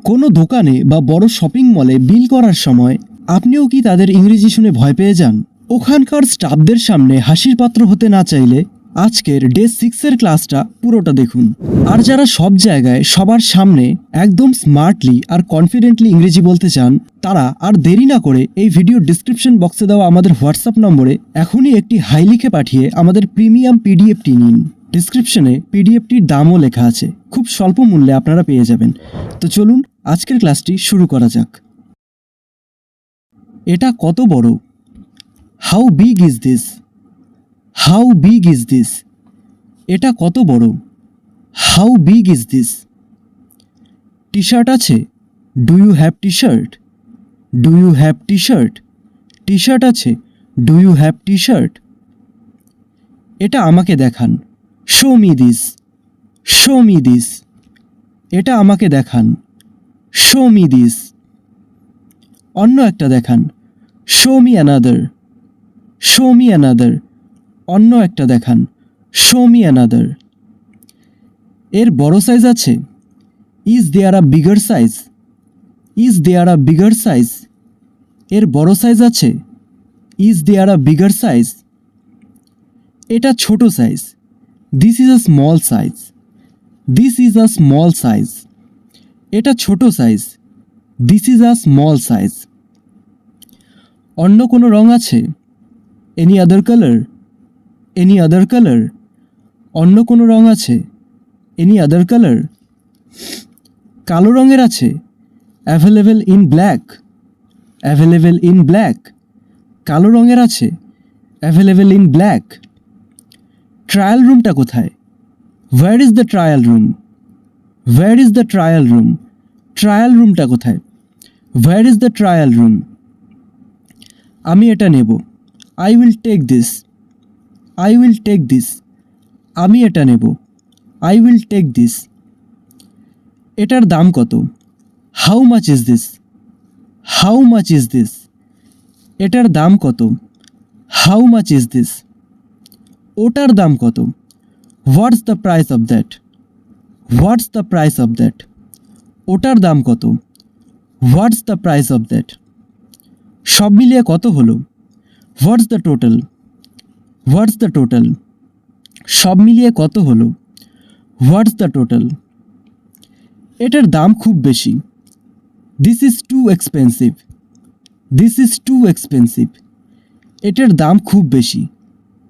কোনো দোকানে বা বড় শপিং মলে বিল করার সময় আপনিও কি তাদের ইংরেজি শুনে ভয় পেয়ে যান? ওখানকার স্টাফদের সামনে হাসির পাত্র হতে না চাইলে আজকের ডে 6-এর ক্লাসটা পুরোটা দেখুন। আর যারা সব জায়গায় সবার সামনে একদম স্মার্টলি আর কনফিডেন্টলি ইংরেজি বলতে চান, তারা আর দেরি না করে এই ভিডিওর ডিসক্রিপশন বক্সে দেওয়া আমাদের হোয়াটসঅ্যাপ নম্বরে এখনই একটি হাই লিখে পাঠিয়ে আমাদের প্রিমিয়াম পিডিএফটি নিন। ডিসক্রিপশনে পিডিএফটির দামও লেখা আছে, খুব স্বল্প মূল্যে আপনারা পেয়ে যাবেন। তো চলুন আজকের ক্লাসটি শুরু করা যাক। এটা কত বড়? How big is this? T big is দিস? এটা কত বড়? হাউ বিগ ইজ দিস? টি শার্ট আছে? Do you have T shirt? Do you have T shirt? T shirt আছে? Do you have T shirt? এটা আমাকে দেখান। Show me this. Show me this. এটা আমাকে দেখান। Show me this. অন্য একটা দেখান। Show me another. Show me another. অন্য একটা দেখান। Show me another. এর বড় সাইজ আছে? Is there a bigger size? Is there a bigger size? এর বড় সাইজ আছে? Is there a bigger size? এটা ছোট size. This is a small size. This is a small size. এটা ছোট size. This is a small size. অন্য কোনো রং আছে? Any other colour? Any other colour? অন্য কোনো রং আছে? Any other colour? কালো রঙের আছে? Available in black? Available in black? কালো রঙের আছে? Available in black? ট্রায়াল রুমটা কোথায়? Where is the trial room? Where is the trial room? Trial রুমটা কোথায়? Where is the trial room? আমি এটা নেব। I will take this. I will take this. আমি এটা নেব। I will take this. এটার দাম কত? How much is this? How much is this? এটার দাম কত? How much is this? ওটার দাম কত? What's the price of that? What's the price of that? ওটার দাম কত? What's the price of that? সব মিলিয়ে কত হলো? What's the total? What's the total? সব মিলিয়ে কত হলো? What's the total? এটার দাম খুব বেশি। This is too expensive. This is too expensive. এটার দাম খুব বেশি।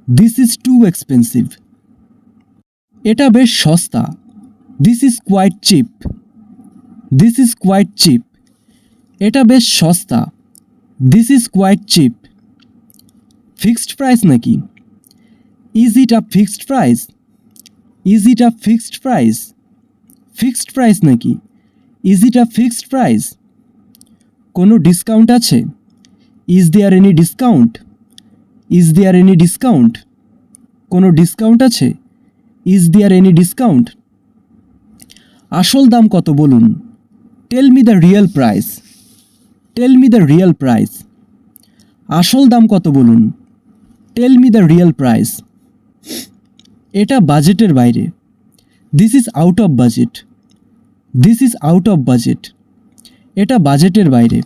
This is too expensive. এটা বেশ সস্তা। This is quite cheap. This is quite cheap. এটা বেশ সস্তা। This is quite cheap. Fixed price নাকি? Is it a fixed price? Is it a fixed price? Fixed price নাকি? Is it a fixed price? কোনো discount আছে? Is there any discount? Is there any discount? কোনো discount আছে? Is there any discount? আসল দাম কত বলুন? Tell me the real price. Tell me the real price. আসল দাম কত বলুন? Tell me the real price. এটা বাজেটের বাইরে। This is out of budget. This is out of budget. এটা বাজেটের বাইরে।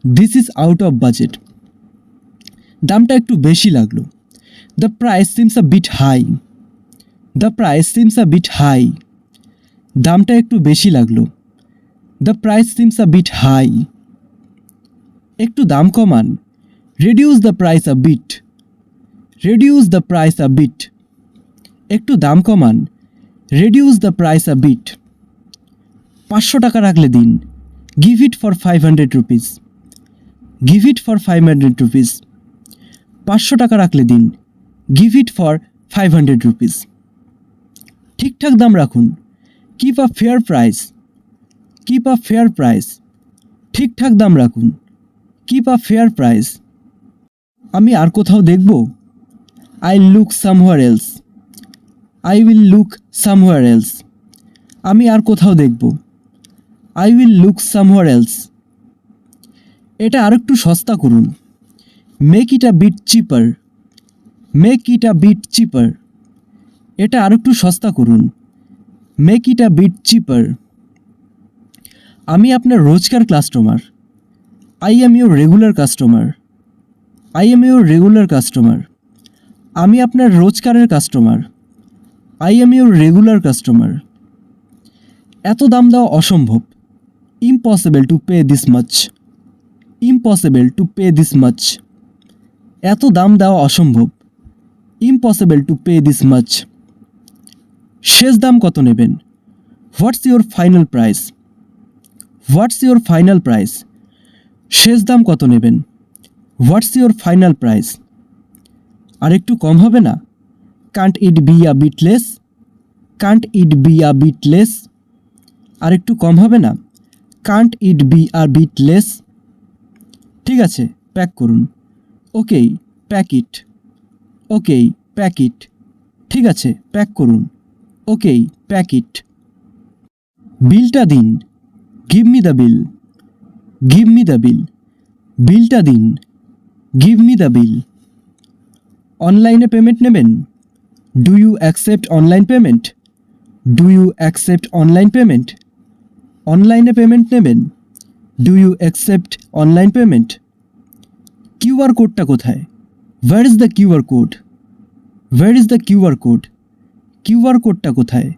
This is out of budget. দামটা একটু বেশি লাগলো। The price seems a bit high. The price seems a bit high. দামটা একটু বেশি লাগলো। The price seems a bit high. একটু দাম কমান। Reduce the price a bit. Reduce the price a bit. একটু দাম কমান। Reduce the price a bit. 500 টাকা রাখলে দিন। Give it for 500 rupees. Give it for 500 rupees. 500 টাকা রাখলে দিন। Give it for 500 rupees. ঠিকঠাক দাম রাখুন। Keep a fair price. Keep a fair price. ঠিকঠাক দাম রাখুন। Keep a fair price. আমি আর কোথাও দেখব? I look somewhere else. I will look somewhere else. আমি আর কোথাও দেখব। I will look somewhere else. এটা আর একটু সস্তা করুন। Make it a bit cheaper. Make it a bit cheaper. এটা আর একটু সস্তা করুন। Make it a bit cheaper. আমি আপনার রোজকার customer. I am your regular customer. I am your regular customer. আমি আপনার রোজকারের customer. I am your regular customer. এত দাম দেওয়া অসম্ভব। Impossible to pay this much. Impossible to pay this much. এত দাম দেওয়া অসম্ভব। Impossible to pay this much. শেষ দাম কত নেবেন? What's your final price? What's your final price? শেষ দাম কত নেবেন? What's your final price? আর একটু কম হবে না? Can't it be a bit less? Can't it be a bit less? আর একটু কম হবে না? Can't it be a bit less? ঠিক আছে, প্যাক করুন। ওকেই, প্যাক ইট। ওকেই, প্যাক ইট। ঠিক আছে, প্যাক করুন। ওকেই, প্যাক ইট। বিলটা দিন। Give me the bill. Give me the bill. বিলটা দিন। Give me the bill. অনলাইনে পেমেন্ট নেবেন? Do you accept online payment? Do you accept online payment? অনলাইনে পেমেন্ট নেবেন? Do you accept online payment? QR কোডটা কোথায়? Where is the QR code? Where is the QR code? QR কোডটা কোথায়?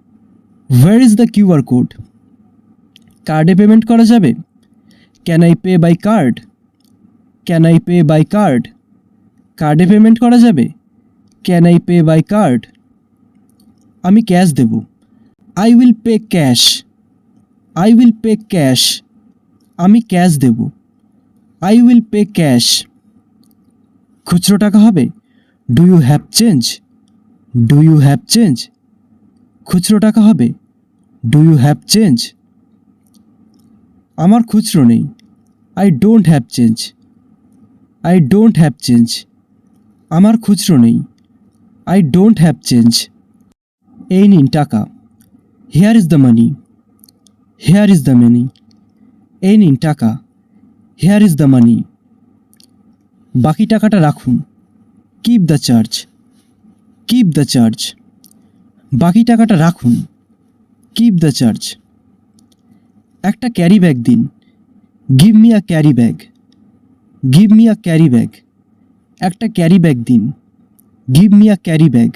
Where is the QR code? কার্ডে payment করা যাবে? Can I pay by card? Can I pay by card? কার্ডে payment করা যাবে? Can I pay by card? আমি cash দেব। I will pay cash. I will pay cash. আমি cash দেব। I will pay cash. খুচরো টাকা হবে? Do you have change? Do you have change? খুচরো টাকা হবে? Do you have change? আমার খুচরো নেই। I don't have change. I don't have change. আমার খুচরো নেই। I don't have change. এই নিন টাকা। Hair is the money. Hair is the money. এই নিন টাকা। Hair is the money. বাকি টাকাটা রাখুন। Keep the charge. Keep the charge. বাকি টাকাটা রাখুন। Keep the charge. একটা ক্যারি ব্যাগ দিন। Give me a carry bag. Give me a carry bag. একটা ক্যারি ব্যাগ দিন। Give me a carry bag.